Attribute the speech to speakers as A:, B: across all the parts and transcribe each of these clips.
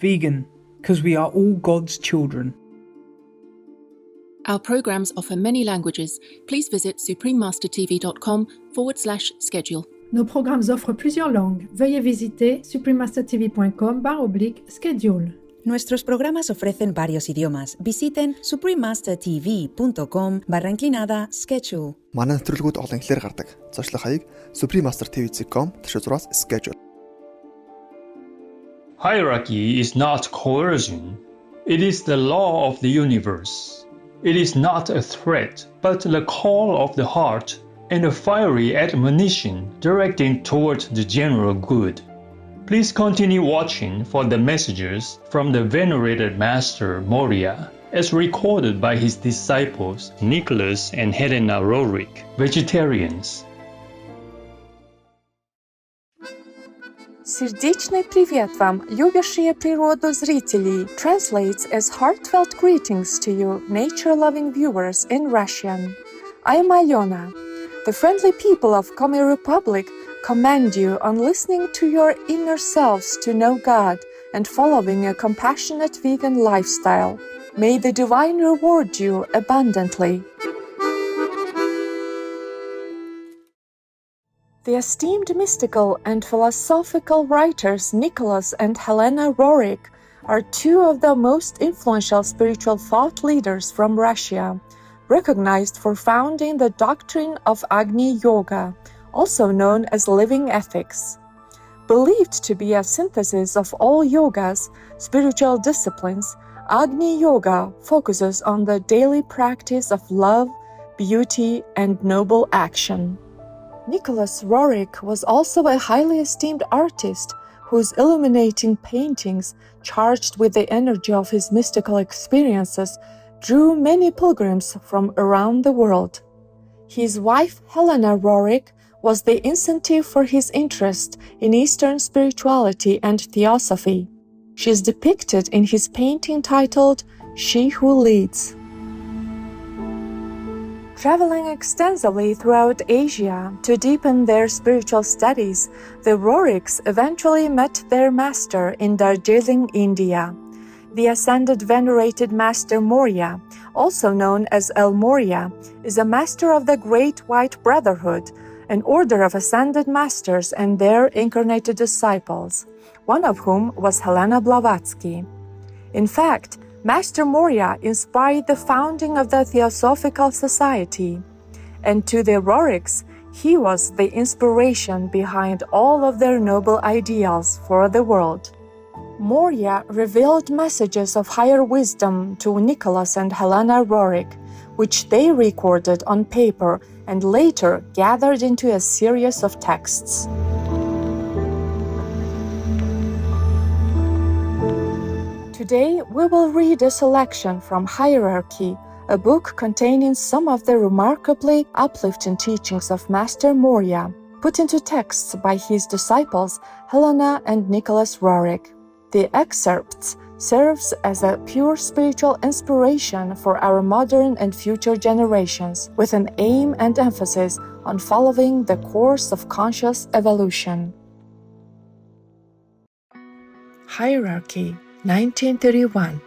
A: Vegan, because we are all God's children.
B: Our programs offer many languages. Please visit suprememastertv.com/schedule.
C: Nos programmes offrent plusieurs langues. Veuillez visiter suprememastertv.com/schedule.
D: Nuestros programas ofrecen varios idiomas. Visiten suprememastertv.com/schedule.
E: Манай нэвтрүүлгүүд олон хэлээр гардаг. Зочлох хаяг suprememastertv.com/schedule.
F: Hierarchy is not coercion. It is the law of the universe. It is not a threat, but the call of the heart and a fiery admonition directing toward the general good. Please continue watching for the messages from the venerated Master Maitreya, as recorded by his disciples Nicholas and Helena Roerich, vegetarians.
G: Сердечный привет вам, любящие природу зрители, translates as heartfelt greetings to you, nature-loving viewers in Russian. I am Alena. The friendly people of Komi Republic commend you on listening to your inner selves to know God and following a compassionate vegan lifestyle. May the divine reward you abundantly. The esteemed mystical and philosophical writers Nicholas and Helena Roerich are two of the most influential spiritual thought leaders from Russia, recognized for founding the doctrine of Agni Yoga, also known as living ethics. Believed to be a synthesis of all yogas, spiritual disciplines, Agni Yoga focuses on the daily practice of love, beauty, and noble action. Nicholas Roerich was also a highly esteemed artist whose illuminating paintings, charged with the energy of his mystical experiences, drew many pilgrims from around the world. His wife, Helena Roerich, was the incentive for his interest in Eastern spirituality and theosophy. She is depicted in his painting titled She Who Leads. Traveling extensively throughout Asia to deepen their spiritual studies, the Roerichs eventually met their master in Darjeeling, India. The ascended venerated Master Maitreya, also known as El Morya, is a master of the Great White Brotherhood, an order of ascended masters and their incarnated disciples, one of whom was Helena Blavatsky. In fact, Master Maitreya inspired the founding of the Theosophical Society, and to the Roerichs, he was the inspiration behind all of their noble ideals for the world. Maitreya revealed messages of higher wisdom to Nicholas and Helena Roerich, which they recorded on paper and later gathered into a series of texts. Today, we will read a selection from Hierarchy, a book containing some of the remarkably uplifting teachings of Master Maitreya, put into texts by his disciples Helena and Nicholas Roerich. The excerpts serves as a pure spiritual inspiration for our modern and future generations, with an aim and emphasis on following the course of conscious evolution. Hierarchy 1931.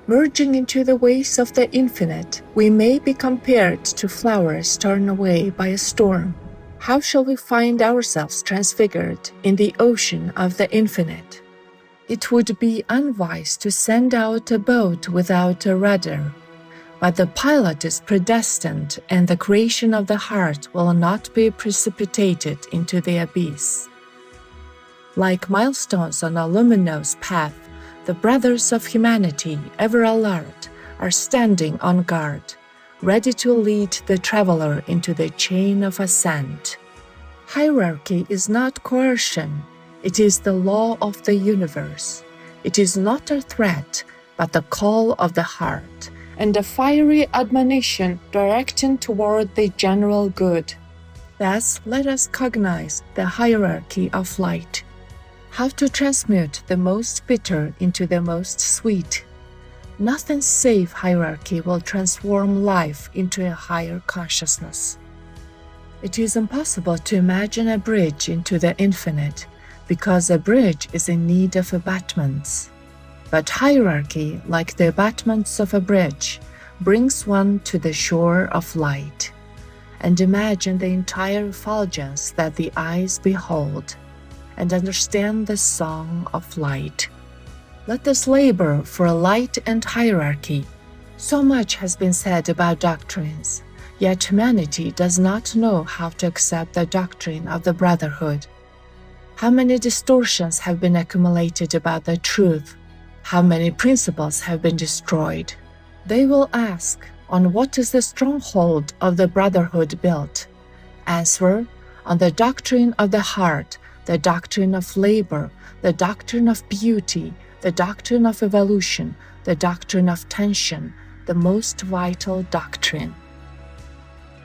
G: Merging into the ways of the infinite, we may be compared to flowers torn away by a storm. How shall we find ourselves transfigured in the ocean of the infinite? It would be unwise to send out a boat without a rudder, but the pilot is predestined, and the creation of the heart will not be precipitated into the abyss. Like milestones on a luminous path, the brothers of humanity, ever alert, are standing on guard, ready to lead the traveler into the chain of ascent. Hierarchy is not coercion, it is the law of the universe. It is not a threat, but the call of the heart, and a fiery admonition directing toward the general good. Thus, let us cognize the hierarchy of light. How to transmute the most bitter into the most sweet. Nothing save hierarchy will transform life into a higher consciousness. It is impossible to imagine a bridge into the infinite, because a bridge is in need of abutments. But hierarchy, like the abutments of a bridge, brings one to the shore of light. And imagine the entire effulgence that the eyes behold, and understand the song of light. Let us labor for light and hierarchy. So much has been said about doctrines, yet humanity does not know how to accept the doctrine of the brotherhood. How many distortions have been accumulated about the truth? How many principles have been destroyed? They will ask, on what is the stronghold of the brotherhood built? Answer, on the doctrine of the heart, the doctrine of labor, the doctrine of beauty, the doctrine of evolution, the doctrine of tension, the most vital doctrine.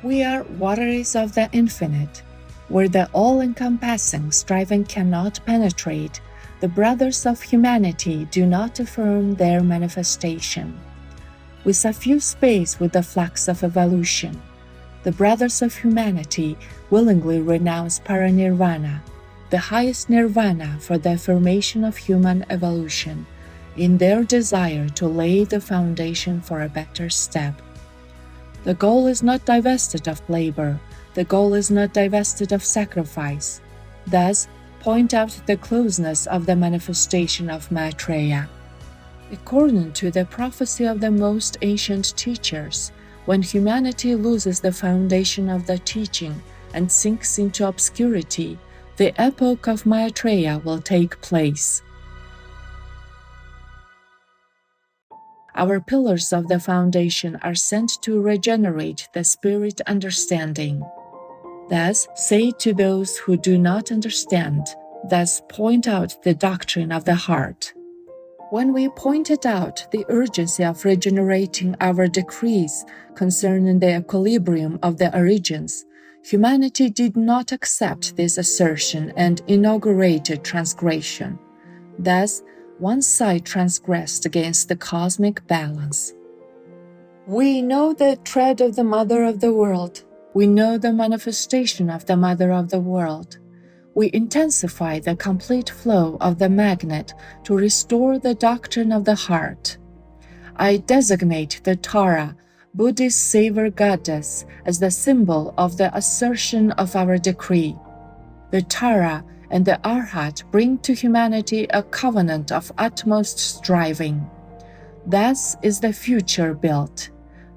G: We are wateries of the infinite, where the all-encompassing striving cannot penetrate. The brothers of humanity do not affirm their manifestation. We suffuse space with the flux of evolution. The brothers of humanity willingly renounce paranirvana, the highest nirvana for the affirmation of human evolution, in their desire to lay the foundation for a better step. The goal is not divested of labor, the goal is not divested of sacrifice. Thus, point out the closeness of the manifestation of Maitreya. According to the prophecy of the most ancient teachers, when humanity loses the foundation of the teaching and sinks into obscurity, the epoch of Maitreya will take place. Our pillars of the foundation are sent to regenerate the spirit understanding. Thus, say to those who do not understand, thus point out the doctrine of the heart. When we pointed out the urgency of regenerating our decrees concerning the equilibrium of the origins, humanity did not accept this assertion and inaugurated transgression. Thus, one side transgressed against the cosmic balance. We know the tread of the Mother of the world. We know the manifestation of the Mother of the world. We intensify the complete flow of the magnet to restore the doctrine of the heart. I designate the Tara, Buddhist savior goddess, as the symbol of the assertion of our decree. The Tara and the Arhat bring to humanity a covenant of utmost striving. Thus is the future built.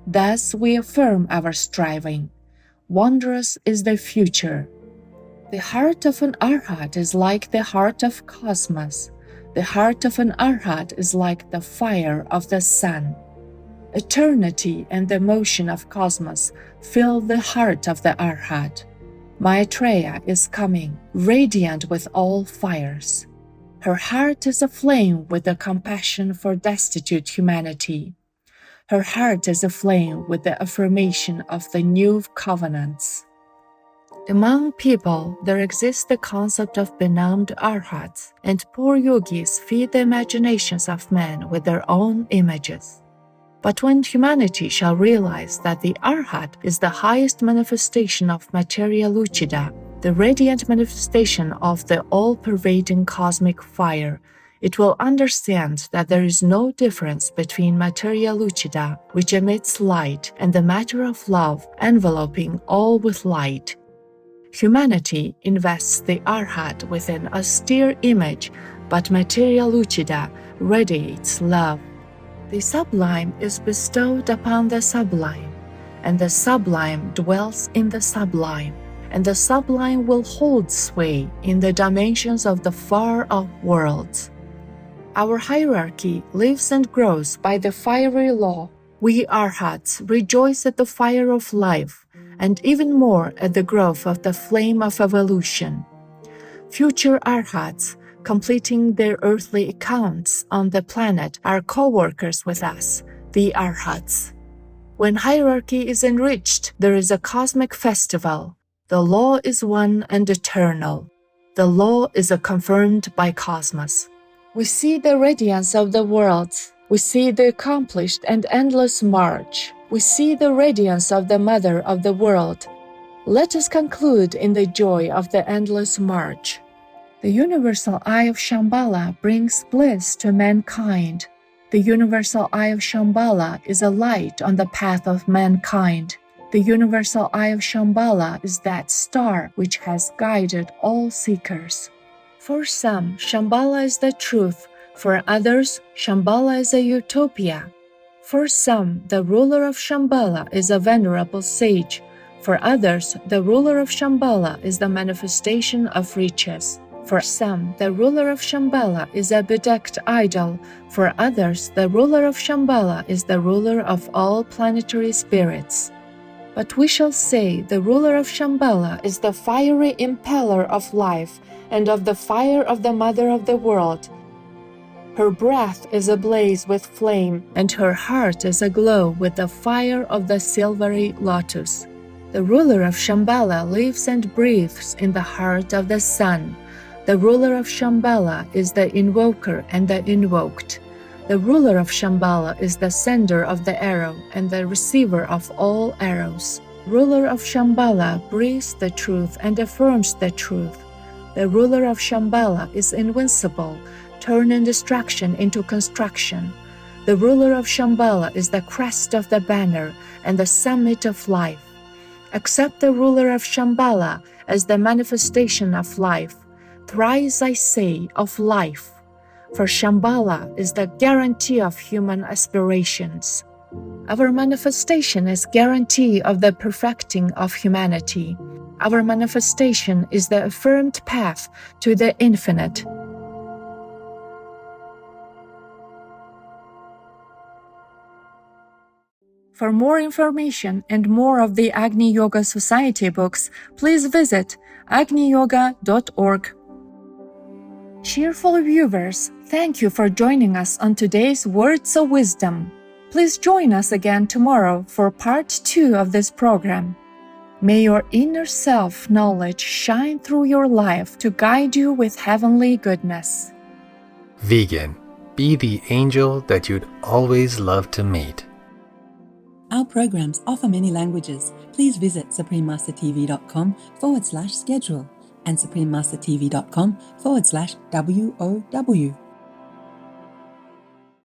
G: Thus we affirm our striving. Wondrous is the future. The heart of an Arhat is like the heart of cosmos. The heart of an Arhat is like the fire of the sun. Eternity and the motion of cosmos fill the heart of the Arhat. Maitreya is coming, radiant with all fires. Her heart is aflame with the compassion for destitute humanity. Her heart is aflame with the affirmation of the new covenants. Among people, there exists the concept of benumbed arhats, and poor yogis feed the imaginations of men with their own images. But when humanity shall realize that the arhat is the highest manifestation of materia lucida, the radiant manifestation of the all-pervading cosmic fire, it will understand that there is no difference between materia lucida, which emits light, and the matter of love, enveloping all with light. Humanity invests the arhat with an austere image, but materia lucida radiates love. The sublime is bestowed upon the sublime, and the sublime dwells in the sublime, and the sublime will hold sway in the dimensions of the far-off worlds. Our hierarchy lives and grows by the fiery law. We arhats rejoice at the fire of life, and even more at the growth of the flame of evolution. Future arhats, completing their earthly accounts on the planet, are co-workers with us, the arhats. When hierarchy is enriched, there is a cosmic festival. The law is one and eternal. The law is confirmed by cosmos. We see the radiance of the worlds. We see the accomplished and endless march. We see the radiance of the Mother of the world. Let us conclude in the joy of the endless march. The universal eye of Shambhala brings bliss to mankind. The universal eye of Shambhala is a light on the path of mankind. The universal eye of Shambhala is that star which has guided all seekers. For some, Shambhala is the truth. For others, Shambhala is a utopia. For some, the ruler of Shambhala is a venerable sage. For others, the ruler of Shambhala is the manifestation of riches. For some, the ruler of Shambhala is a bedecked idol. For others, the ruler of Shambhala is the ruler of all planetary spirits. But we shall say the ruler of Shambhala is the fiery impeller of life and of the fire of the mother of the world. Her breath is ablaze with flame, and her heart is aglow with the fire of the silvery lotus. The ruler of Shambhala lives and breathes in the heart of the sun. The ruler of Shambhala is the invoker and the invoked. The ruler of Shambhala is the sender of the arrow and the receiver of all arrows. Ruler of Shambhala breathes the truth and affirms the truth. The ruler of Shambhala is invincible, turning destruction into construction. The ruler of Shambhala is the crest of the banner and the summit of life. Accept the ruler of Shambhala as the manifestation of life. Thrice I say of life. For Shambhala is the guarantee of human aspirations. Our manifestation is guarantee of the perfecting of humanity. Our manifestation is the affirmed path to the infinite. For more information and more of the Agni Yoga Society books, please visit agniyoga.org. Cheerful viewers, thank you for joining us on today's Words of Wisdom. Please join us again tomorrow for part 2 of this program. May your inner self-knowledge shine through your life to guide you with heavenly goodness.
H: Vegan. Be the angel that you'd always love to meet.
D: Our programs offer many languages. Please visit suprememastertv.com/schedule and suprememastertv.com/WOW.